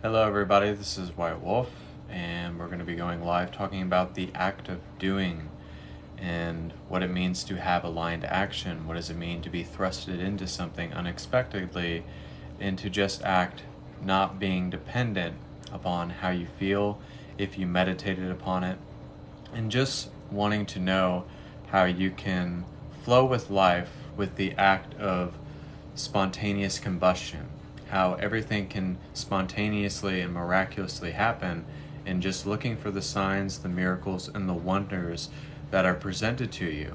Hello everybody, this is White Wolf, and we're going to be going live talking about the act of doing and what it means to have aligned action. What does it mean to be thrusted into something unexpectedly and to just act, not being dependent upon how you feel, if you meditated upon it, and just wanting to know how you can flow with life with the act of spontaneous combustion, how everything can spontaneously and miraculously happen, and just looking for the signs, the miracles, and the wonders that are presented to you.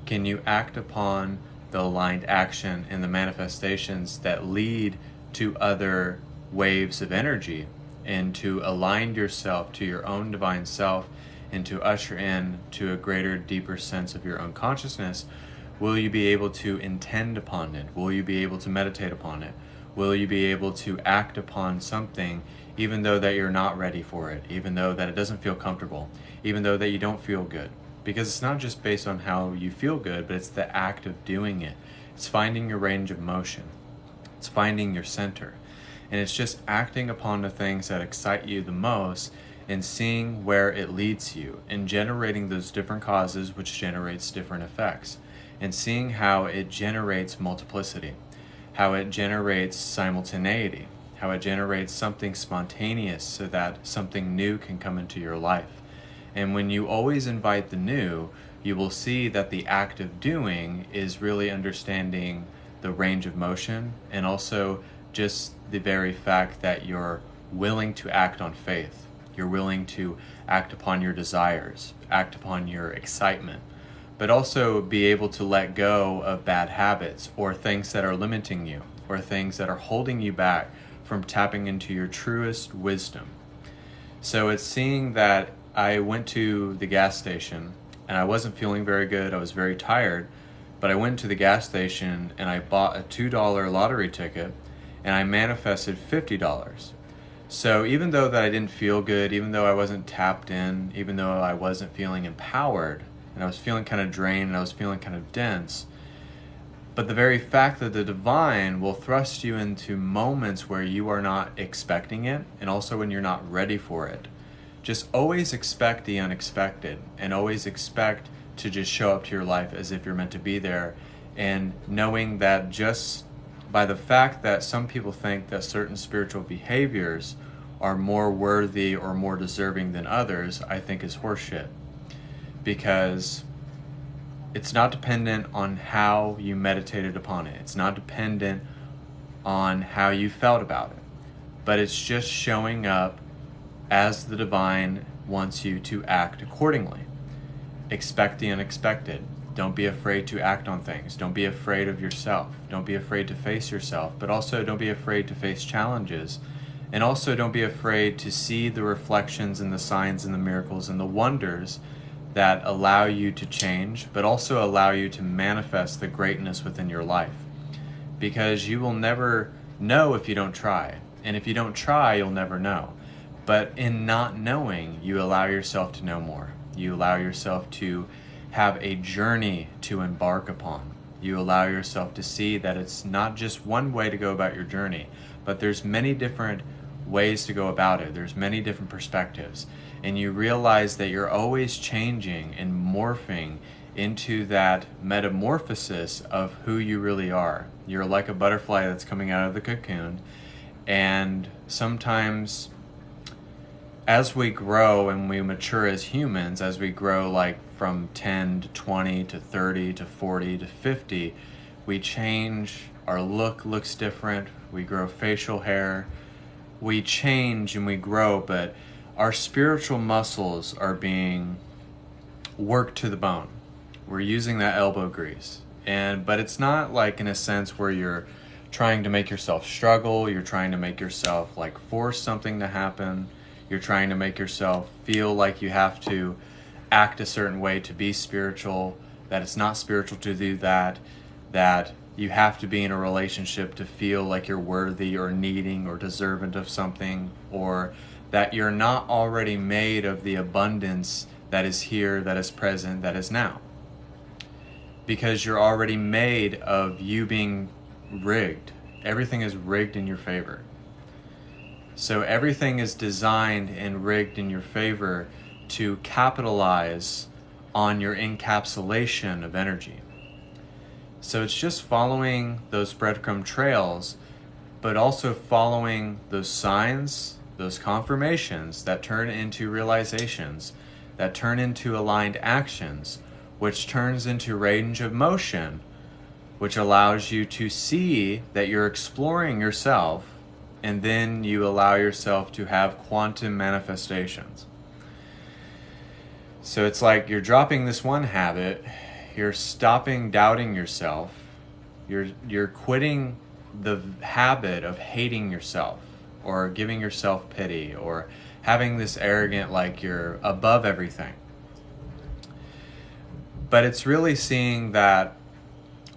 Can you act upon the aligned action and the manifestations that lead to other waves of energy, and to align yourself to your own divine self and to usher in to a greater, deeper sense of your own consciousness? Will you be able to intend upon it? Will you be able to meditate upon it? Will you be able to act upon something even though that you're not ready for it, even though that it doesn't feel comfortable, even though that you don't feel good? Because it's not just based on how you feel good, but it's the act of doing it. It's finding your range of motion. It's finding your center. And it's just acting upon the things that excite you the most and seeing where it leads you and generating those different causes, which generates different effects, and seeing how it generates multiplicity, how it generates simultaneity, how it generates something spontaneous so that something new can come into your life. And when you always invite the new, you will see that the act of doing is really understanding the range of motion, and also just the very fact that you're willing to act on faith. You're willing to act upon your desires, act upon your excitement, but also be able to let go of bad habits or things that are limiting you or things that are holding you back from tapping into your truest wisdom. So it's seeing that I went to the gas station and I wasn't feeling very good. I was very tired, but I went to the gas station and I bought a $2 lottery ticket and I manifested $50. So even though that I didn't feel good, even though I wasn't tapped in, even though I wasn't feeling empowered, and I was feeling kind of drained and I was feeling kind of dense, but the very fact that the divine will thrust you into moments where you are not expecting it, and also when you're not ready for it. Just always expect the unexpected, and always expect to just show up to your life as if you're meant to be there, and knowing that just by the fact that some people think that certain spiritual behaviors are more worthy or more deserving than others, I think is horseshit. Because it's not dependent on how you meditated upon it. It's not dependent on how you felt about it. But it's just showing up as the divine wants you to act accordingly. Expect the unexpected. Don't be afraid to act on things. Don't be afraid of yourself. Don't be afraid to face yourself, but also don't be afraid to face challenges. And also don't be afraid to see the reflections and the signs and the miracles and the wonders that allow you to change, but also allow you to manifest the greatness within your life. Because you will never know if you don't try. And if you don't try, you'll never know. But in not knowing, you allow yourself to know more. You allow yourself to have a journey to embark upon. You allow yourself to see that it's not just one way to go about your journey, but there's many different ways to go about it. There's many different perspectives. And you realize that you're always changing and morphing into that metamorphosis of who you really are. You're like a butterfly that's coming out of the cocoon. And sometimes as we grow and we mature as humans, as we grow like from 10 to 20 to 30 to 40 to 50, we change. Our look looks different. We grow facial hair. We change and we grow, but our spiritual muscles are being worked to the bone. We're using that elbow grease. But it's not like in a sense where you're trying to make yourself struggle, you're trying to make yourself like force something to happen. You're trying to make yourself feel like you have to act a certain way to be spiritual, that it's not spiritual to do that you have to be in a relationship to feel like you're worthy or needing or deserving of something, or that you're not already made of the abundance that is here, that is present, that is now. Because you're already made of you being rigged. Everything is rigged in your favor. So everything is designed and rigged in your favor to capitalize on your encapsulation of energy. So it's just following those breadcrumb trails, but also following those signs, those confirmations that turn into realizations, that turn into aligned actions, which turns into range of motion, which allows you to see that you're exploring yourself, and then you allow yourself to have quantum manifestations. So it's like you're dropping this one habit, you're stopping doubting yourself, you're quitting the habit of hating yourself or giving yourself pity or having this arrogant like you're above everything. But it's really seeing that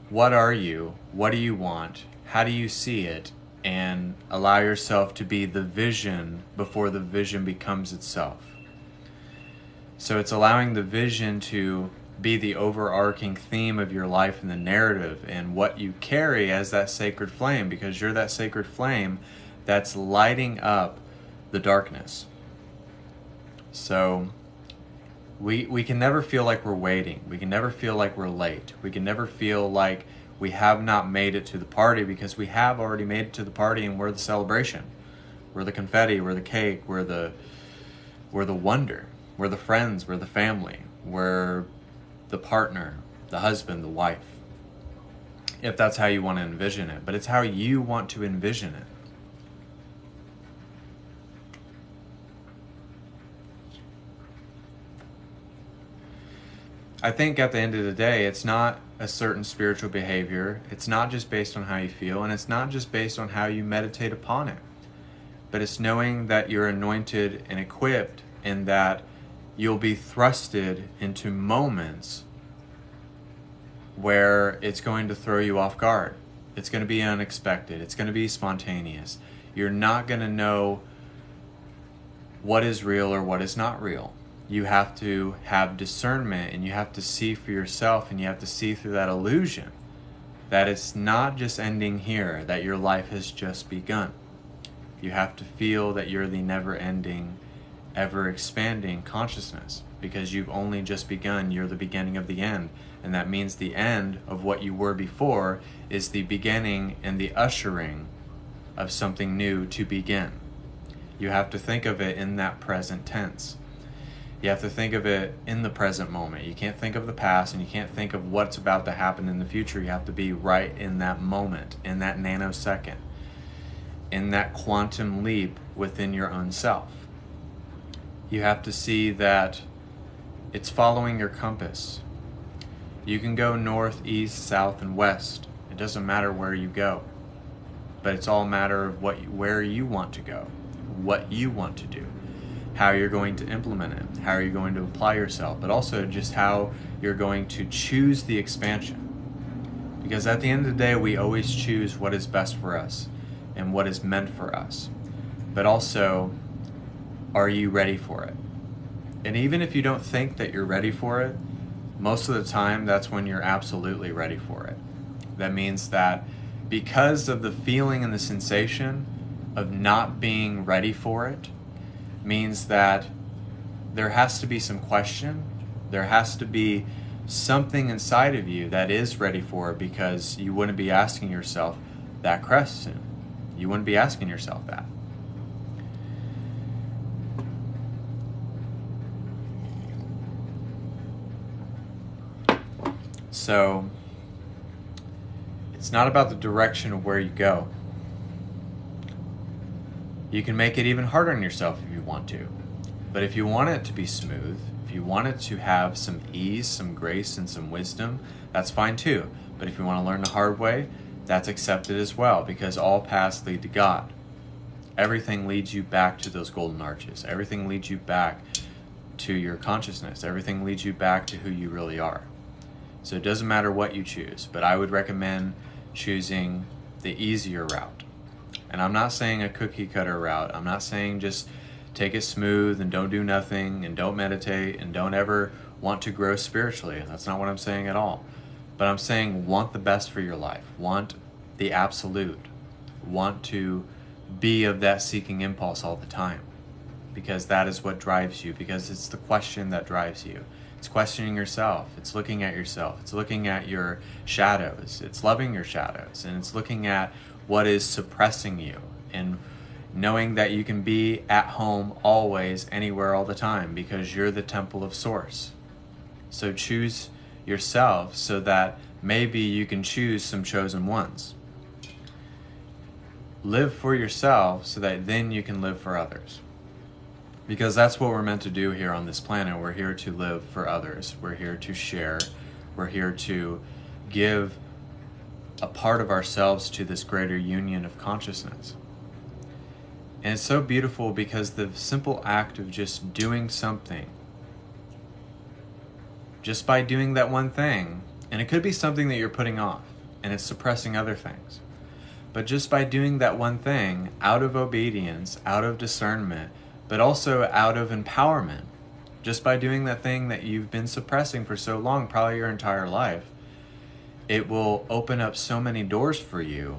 what are you, what do you want, how do you see it, and allow yourself to be the vision before the vision becomes itself. So it's allowing the vision to be the overarching theme of your life and the narrative and what you carry as that sacred flame, because you're that sacred flame that's lighting up the darkness. So we can never feel like we're waiting. We can never feel like we're late. We can never feel like we have not made it to the party, because we have already made it to the party and we're the celebration. We're the confetti, we're the cake, we're the wonder. We're the friends, we're the family, we're the partner, the husband, the wife. If that's how you want to envision it, but it's how you want to envision it. I think at the end of the day, it's not a certain spiritual behavior. It's not just based on how you feel, and it's not just based on how you meditate upon it. But it's knowing that you're anointed and equipped, and that you'll be thrusted into moments where it's going to throw you off guard. It's going to be unexpected. It's going to be spontaneous. You're not going to know what is real or what is not real. You have to have discernment, and you have to see for yourself, and you have to see through that illusion that it's not just ending here, that your life has just begun. You have to feel that you're the never-ending, ever-expanding consciousness, because you've only just begun. You're the beginning of the end, and that means the end of what you were before is the beginning and the ushering of something new to begin. You have to think of it in that present tense. You have to think of it in the present moment. You can't think of the past, and you can't think of what's about to happen in the future. You have to be right in that moment, in that nanosecond, in that quantum leap within your own self. You have to see that it's following your compass. You can go north, east, south, and west. It doesn't matter where you go, but it's all a matter of where you want to go, what you want to do, how you're going to implement it, how are you going to apply yourself, but also just how you're going to choose the expansion. Because at the end of the day, we always choose what is best for us and what is meant for us. But also, are you ready for it? And even if you don't think that you're ready for it, most of the time that's when you're absolutely ready for it. That means that because of the feeling and the sensation of not being ready for it, means that there has to be some question. There has to be something inside of you that is ready for it, because you wouldn't be asking yourself that question. You wouldn't be asking yourself that. So it's not about the direction of where you go. You can make it even harder on yourself if you want to. But if you want it to be smooth, if you want it to have some ease, some grace, and some wisdom, that's fine too. But if you want to learn the hard way, that's accepted as well, because all paths lead to God. Everything leads you back to those golden arches. Everything leads you back to your consciousness. Everything leads you back to who you really are. So it doesn't matter what you choose, but I would recommend choosing the easier route. And I'm not saying a cookie cutter route. I'm not saying just take it smooth and don't do nothing and don't meditate and don't ever want to grow spiritually. That's not what I'm saying at all. But I'm saying want the best for your life. Want the absolute. Want to be of that seeking impulse all the time, because that is what drives you, because it's the question that drives you. It's questioning yourself. It's looking at yourself. It's looking at your shadows. It's loving your shadows. And it's looking at what is suppressing you and knowing that you can be at home always, anywhere, all the time, because you're the temple of Source. So choose yourself so that maybe you can choose some chosen ones. Live for yourself so that then you can live for others. Because that's what we're meant to do here on this planet. We're here to live for others. We're here to share. We're here to give a part of ourselves to this greater union of consciousness. And it's so beautiful because the simple act of just doing something, just by doing that one thing, and it could be something that you're putting off and it's suppressing other things, but just by doing that one thing out of obedience, out of discernment, but also out of empowerment, just by doing that thing that you've been suppressing for so long, probably your entire life, it will open up so many doors for you.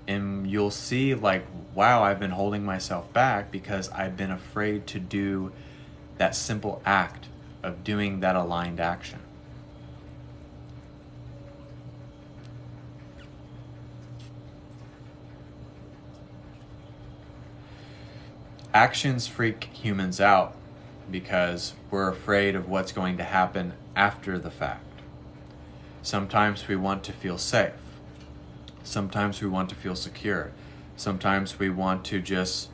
And you'll see like, wow, I've been holding myself back because I've been afraid to do that simple act of doing that aligned action. Actions freak humans out because we're afraid of what's going to happen after the fact. Sometimes we want to feel safe. Sometimes we want to feel secure. Sometimes we want to just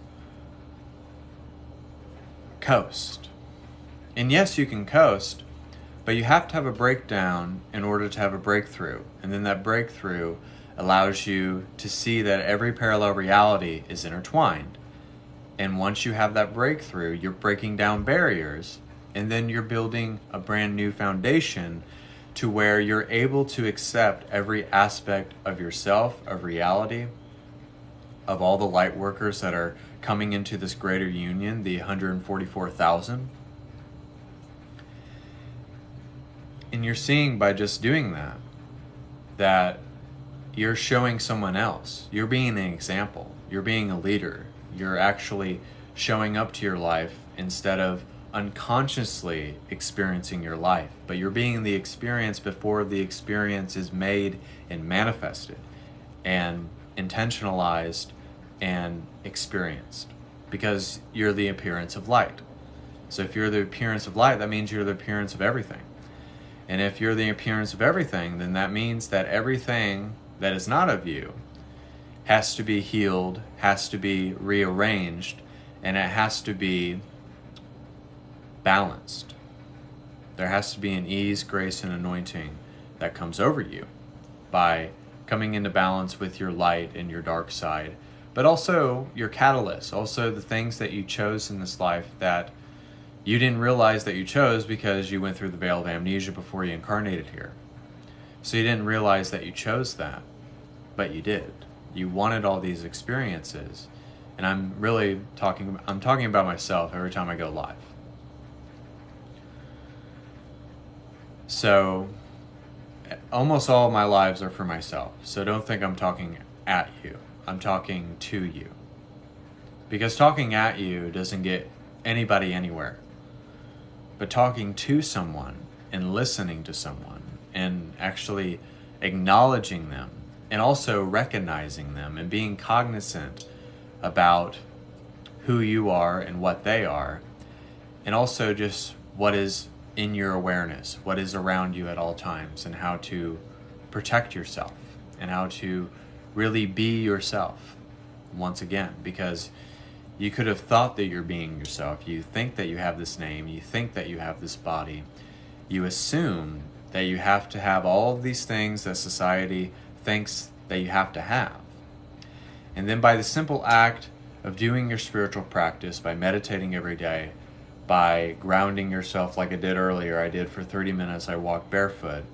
coast. And yes, you can coast, but you have to have a breakdown in order to have a breakthrough. And then that breakthrough allows you to see that every parallel reality is intertwined. And once you have that breakthrough, you're breaking down barriers, and then you're building a brand new foundation to where you're able to accept every aspect of yourself, of reality, of all the light workers that are coming into this greater union, the 144,000. And you're seeing by just doing that, that you're showing someone else. You're being an example. You're being a leader. You're actually showing up to your life instead of unconsciously experiencing your life, but you're being the experience before the experience is made and manifested and intentionalized and experienced, because you're the appearance of light. So if you're the appearance of light, that means you're the appearance of everything. And if you're the appearance of everything, then that means that everything that is not of you has to be healed, has to be rearranged, and it has to be balanced. There has to be an ease, grace, and anointing that comes over you by coming into balance with your light and your dark side, but also your catalyst, also the things that you chose in this life that you didn't realize that you chose because you went through the veil of amnesia before you incarnated here. So you didn't realize that you chose that, but you did. You wanted all these experiences. And I'm talking about myself every time I go live. So almost all of my lives are for myself. So don't think I'm talking at you. I'm talking to you. Because talking at you doesn't get anybody anywhere. But talking to someone and listening to someone and actually acknowledging them and also recognizing them and being cognizant about who you are and what they are, and also just what is in your awareness, what is around you at all times, and how to protect yourself and how to really be yourself once again, because you could have thought that you're being yourself. You think that you have this name, you think that you have this body, you assume that you have to have all of these things that society thinks that you have to have. And then by the simple act of doing your spiritual practice, by meditating every day, by grounding yourself like I did earlier, I did for 30 minutes, I walked barefoot,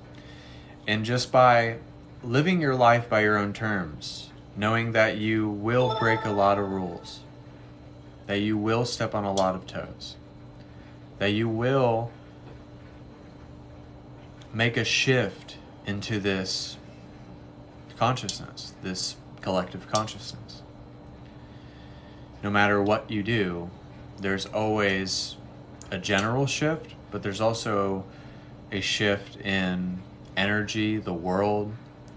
and just by living your life by your own terms, knowing that you will break a lot of rules, that you will step on a lot of toes, that you will make a shift into this consciousness, this collective consciousness. no matter what you do, there's always a general shift, but there's also a shift in energy, the world,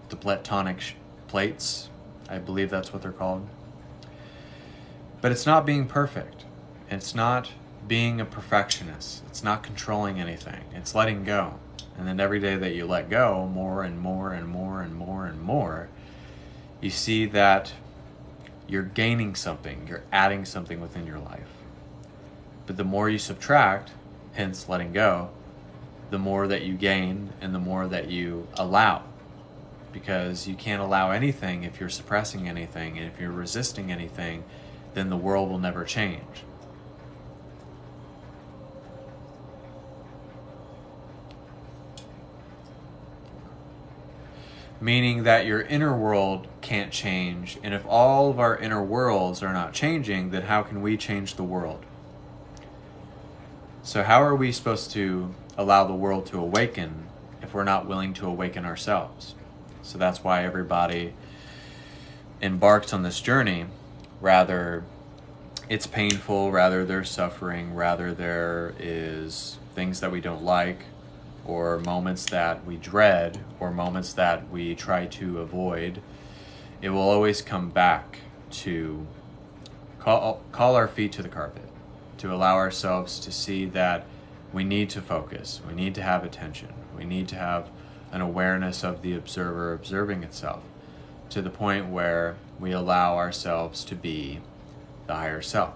the platonic plates. I believe that's what they're called. But it's not being perfect. It's not being a perfectionist. It's not controlling anything. It's letting go. And then every day that you let go, more and more and more and more and more, you see that you're gaining something, you're adding something within your life. But the more you subtract, hence letting go, the more that you gain and the more that you allow. Because you can't allow anything if you're suppressing anything, and if you're resisting anything, then the world will never change. Meaning that your inner world can't change, and if all of our inner worlds are not changing, then how can we change the world? So how are we supposed to allow the world to awaken if we're not willing to awaken ourselves? So that's why everybody embarks on this journey. Rather it's painful, rather there's suffering, rather there is things that we don't like, or moments that we dread, or moments that we try to avoid, it will always come back to call our feet to the carpet, to allow ourselves to see that we need to focus, we need to have attention, we need to have an awareness of the observer observing itself, to the point where we allow ourselves to be the higher self.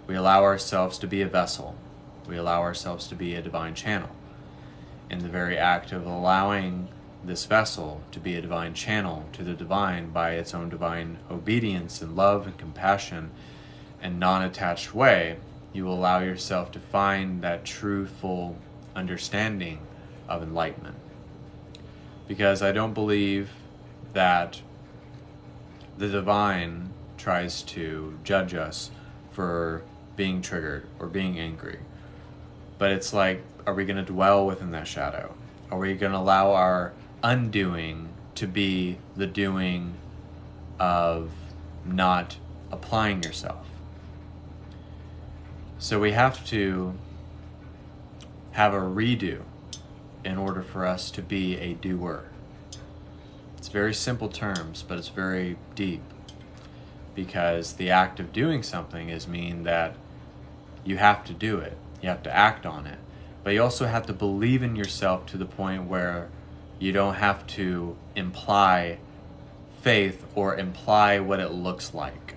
We allow ourselves to be a vessel. We allow ourselves to be a divine channel. In the very act of allowing this vessel to be a divine channel to the divine by its own divine obedience and love and compassion and non-attached way, you will allow yourself to find that truthful understanding of enlightenment. Because I don't believe that the divine tries to judge us for being triggered or being angry. But it's like, are we going to dwell within that shadow? Are we going to allow our undoing to be the doing of not applying yourself? So we have to have a redo in order for us to be a doer. It's very simple terms, but it's very deep, because the act of doing something is mean that you have to do it. You have to act on it. But you also have to believe in yourself to the point where you don't have to imply faith or imply what it looks like.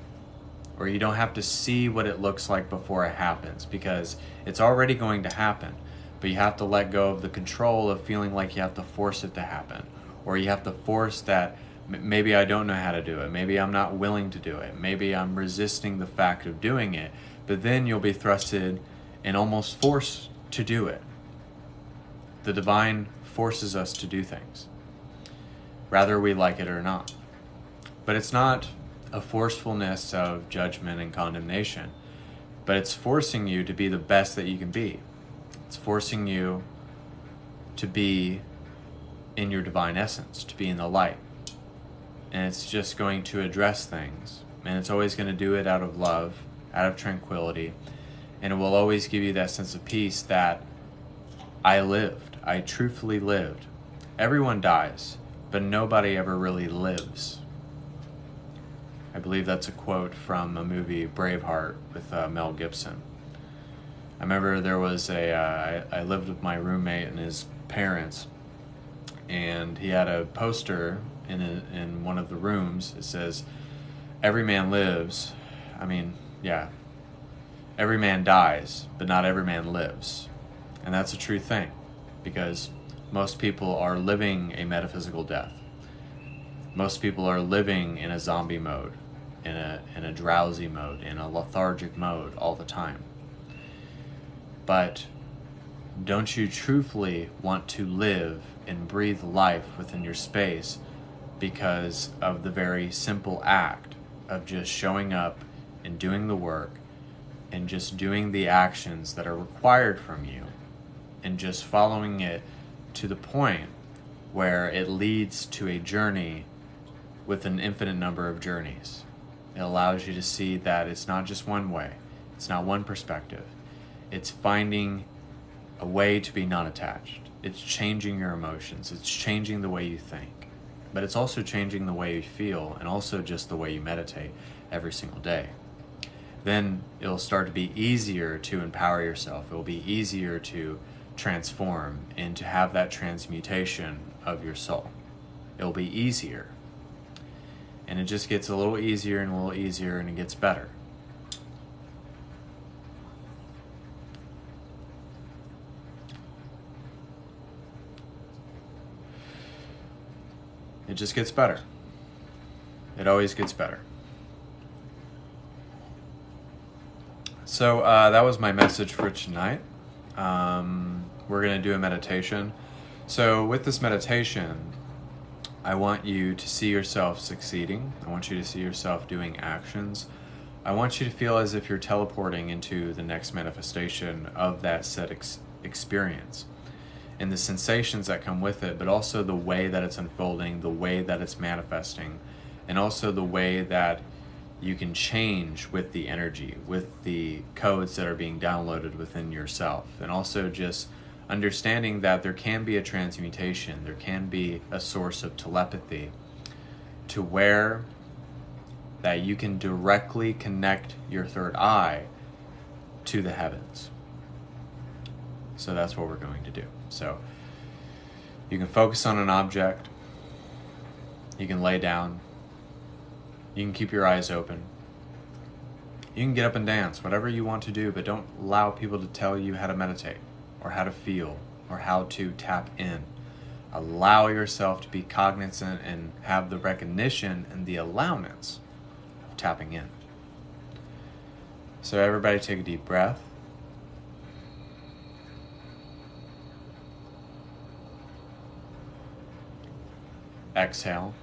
Or you don't have to see what it looks like before it happens, because it's already going to happen. But you have to let go of the control of feeling like you have to force it to happen. Or you have to force that maybe I don't know how to do it. Maybe I'm not willing to do it. Maybe I'm resisting the fact of doing it. But then you'll be thrusted and almost forced to do it. The divine forces us to do things, whether we like it or not. But it's not a forcefulness of judgment and condemnation, but it's forcing you to be the best that you can be. It's forcing you to be in your divine essence, to be in the light. And it's just going to address things. And it's always going to do it out of love, out of tranquility. And it will always give you that sense of peace that I lived. I truthfully lived. Everyone dies, but nobody ever really lives. I believe that's a quote from a movie, Braveheart, with Mel Gibson. I remember there was I lived with my roommate and his parents, and he had a poster in one of the rooms. It says, every man lives. Every man dies, but not every man lives. And that's a true thing, because most people are living a metaphysical death. Most people are living in a zombie mode, in a drowsy mode, in a lethargic mode all the time. But don't you truthfully want to live and breathe life within your space because of the very simple act of just showing up and doing the work and just doing the actions that are required from you and just following it to the point where it leads to a journey with an infinite number of journeys? It allows you to see that it's not just one way, it's not one perspective. It's finding a way to be non-attached. It's changing your emotions. It's changing the way you think. But it's also changing the way you feel, and also just the way you meditate every single day. Then it'll start to be easier to empower yourself. It will be easier to transform and to have that transmutation of your soul. It'll be easier. And it just gets a little easier and a little easier, and it gets better. It just gets better. It always gets better. So that was my message for tonight. We're going to do a meditation. So with this meditation, I want you to see yourself succeeding. I want you to see yourself doing actions. I want you to feel as if you're teleporting into the next manifestation of that said experience, and the sensations that come with it, but also the way that it's unfolding, the way that it's manifesting, and also the way that you can change with the energy, with the codes that are being downloaded within yourself, and also just understanding that there can be a transmutation, there can be a source of telepathy to where that you can directly connect your third eye to the heavens. So that's what we're going to do. So you can focus on an object, you can lay down, you can keep your eyes open, you can get up and dance, whatever you want to do, but don't allow people to tell you how to meditate or how to feel or how to tap in. Allow yourself to be cognizant and have the recognition and the allowance of tapping in. So everybody take a deep breath. Exhale.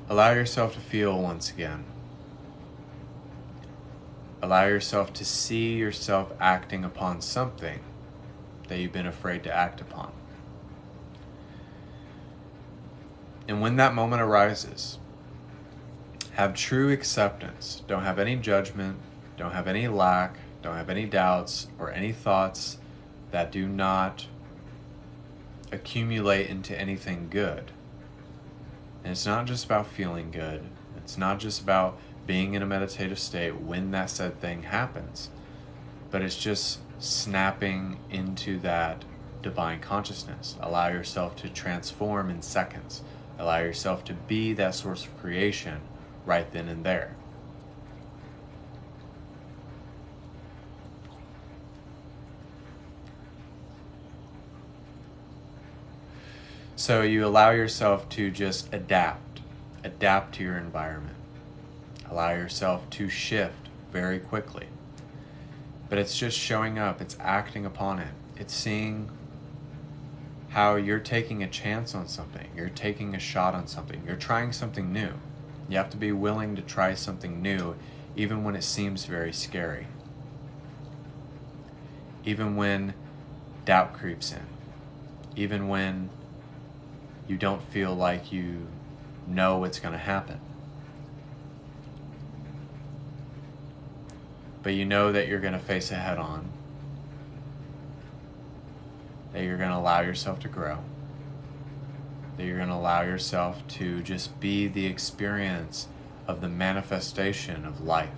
Allow yourself to feel once again. Allow yourself to see yourself acting upon something that you've been afraid to act upon. And when that moment arises, have true acceptance. Don't have any judgment, don't have any lack, don't have any doubts or any thoughts that do not accumulate into anything good. And it's not just about feeling good. It's not just about being in a meditative state when that said thing happens, but it's just snapping into that divine consciousness. Allow yourself to transform in seconds. Allow yourself to be that source of creation right then and there. So you allow yourself to just adapt to your environment. Allow yourself to shift very quickly. But it's just showing up, it's acting upon it. It's seeing how you're taking a chance on something. You're taking a shot on something. You're trying something new. You have to be willing to try something new, even when it seems very scary. Even when doubt creeps in. Even when you don't feel like you know what's going to happen. But you know that you're going to face it head on. That you're going to allow yourself to grow. That you're going to allow yourself to just be the experience of the manifestation of life.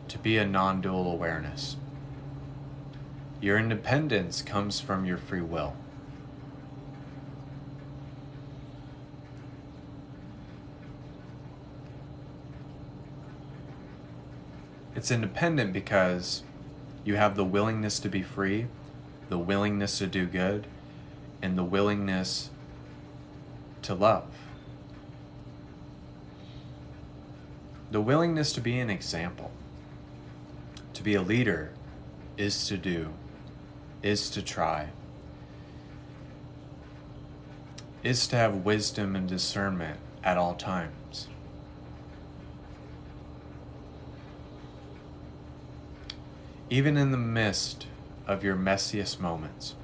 To be a non-dual awareness. Your independence comes from your free will. It's independent because you have the willingness to be free, the willingness to do good, and the willingness to love. The willingness to be an example, to be a leader, is to do, is to try, is to have wisdom and discernment at all times. Even in the midst of your messiest moments,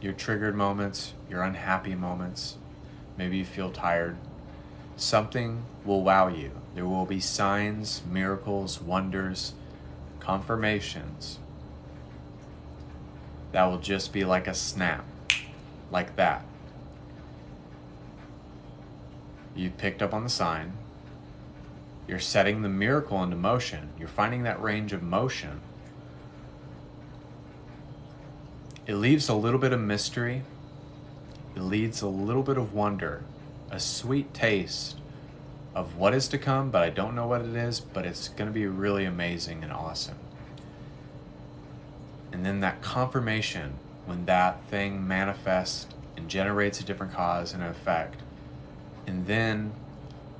your triggered moments, your unhappy moments. Maybe you feel tired. Something will wow you. There will be signs, miracles, wonders, confirmations that will just be like a snap, like that. You picked up on the sign. You're setting the miracle into motion. You're finding that range of motion. It leaves a little bit of mystery. It leaves a little bit of wonder, a sweet taste of what is to come, but I don't know what it is, but it's going to be really amazing and awesome. And then that confirmation, when that thing manifests and generates a different cause and effect, and then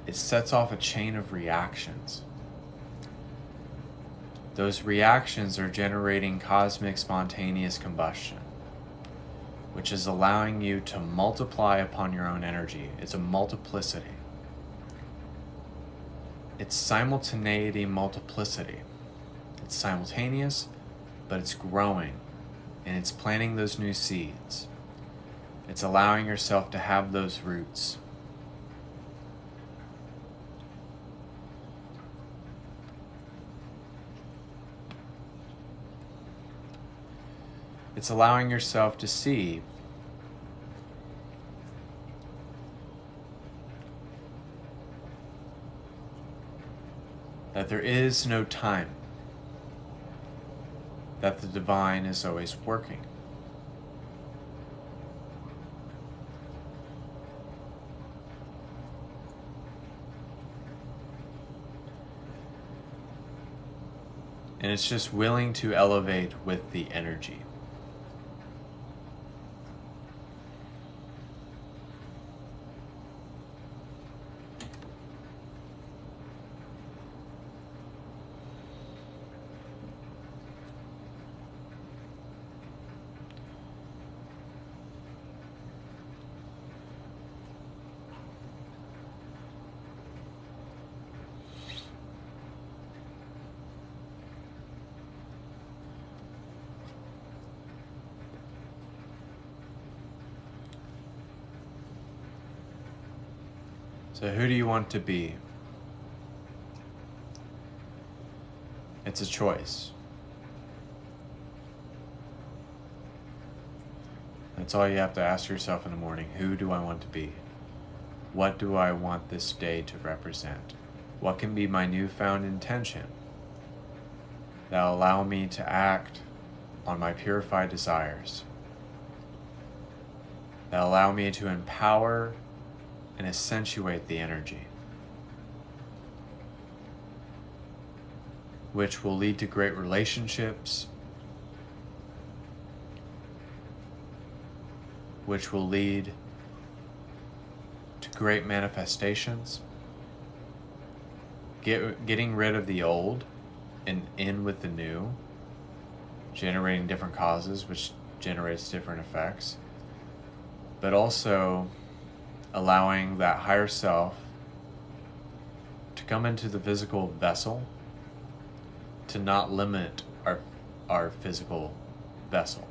it sets off a chain of reactions. Those reactions are generating cosmic spontaneous combustion, which is allowing you to multiply upon your own energy. It's a multiplicity. It's simultaneity multiplicity. It's simultaneous, but it's growing, and it's planting those new seeds. It's allowing yourself to have those roots. It's allowing yourself to see that there is no time, that the divine is always working. And it's just willing to elevate with the energy. So who do you want to be? It's a choice. That's all you have to ask yourself in the morning. Who do I want to be? What do I want this day to represent? What can be my newfound intention that will allow me to act on my purified desires, that allow me to empower and accentuate the energy, which will lead to great relationships, which will lead to great manifestations, getting rid of the old and in with the new, generating different causes, which generates different effects, but also allowing that higher self to come into the physical vessel, to not limit our physical vessel,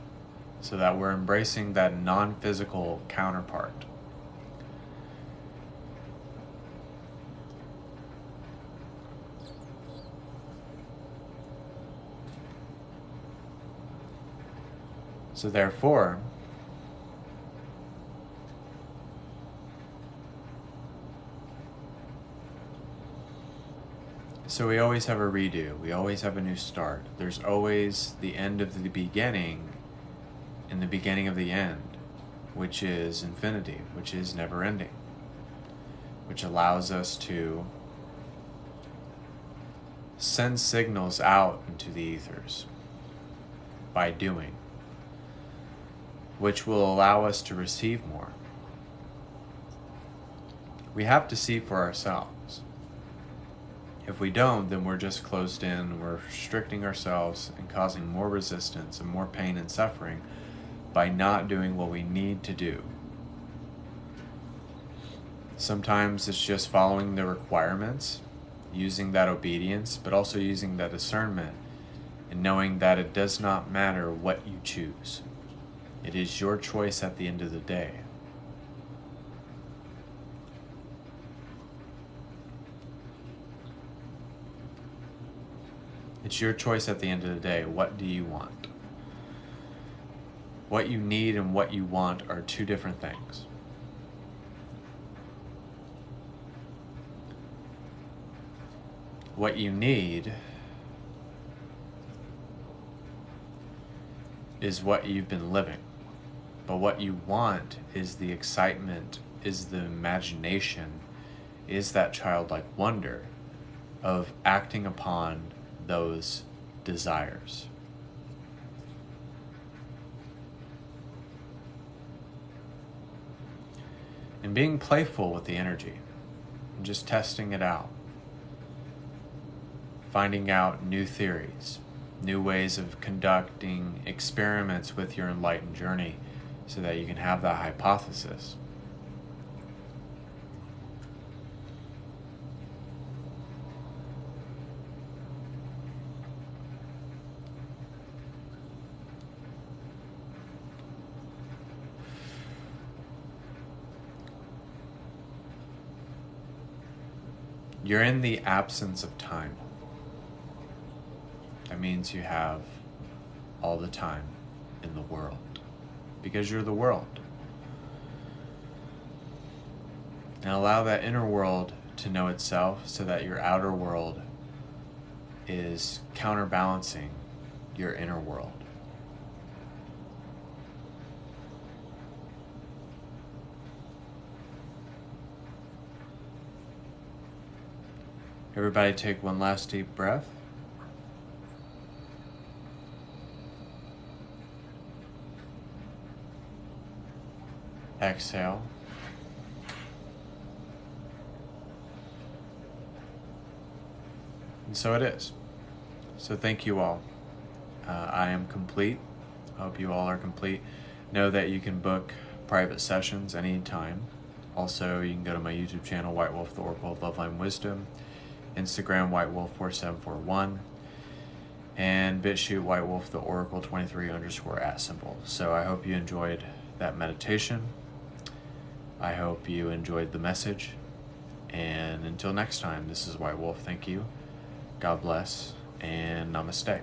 so that we're embracing that non-physical counterpart. So therefore, we always have a redo. We always have a new start. There's always the end of the beginning and the beginning of the end, which is infinity, which is never ending, which allows us to send signals out into the ethers by doing, which will allow us to receive more. We have to see for ourselves. If we don't, then we're just closed in, we're restricting ourselves and causing more resistance and more pain and suffering by not doing what we need to do. Sometimes it's just following the requirements, using that obedience, but also using that discernment and knowing that it does not matter what you choose. It is your choice at the end of the day. It's your choice at the end of the day. What do you want? What you need and what you want are two different things. What you need is what you've been living. But what you want is the excitement, is the imagination, is that childlike wonder of acting upon those desires. And being playful with the energy, and just testing it out. Finding out new theories, new ways of conducting experiments with your enlightened journey so that you can have that hypothesis. You're in the absence of time. That means you have all the time in the world, because you're the world. And allow that inner world to know itself so that your outer world is counterbalancing your inner world. Everybody take one last deep breath. Exhale. And so it is. So thank you all. I am complete. I hope you all are complete. Know that you can book private sessions anytime. Also, you can go to my YouTube channel, White Wolf, the Oracle of Loveline Wisdom, Instagram, whitewolf4741, and BitChute, White Wolf, the Oracle 23_@. So I hope you enjoyed that meditation. I hope you enjoyed the message. And until next time, this is White Wolf. Thank you. God bless, and namaste.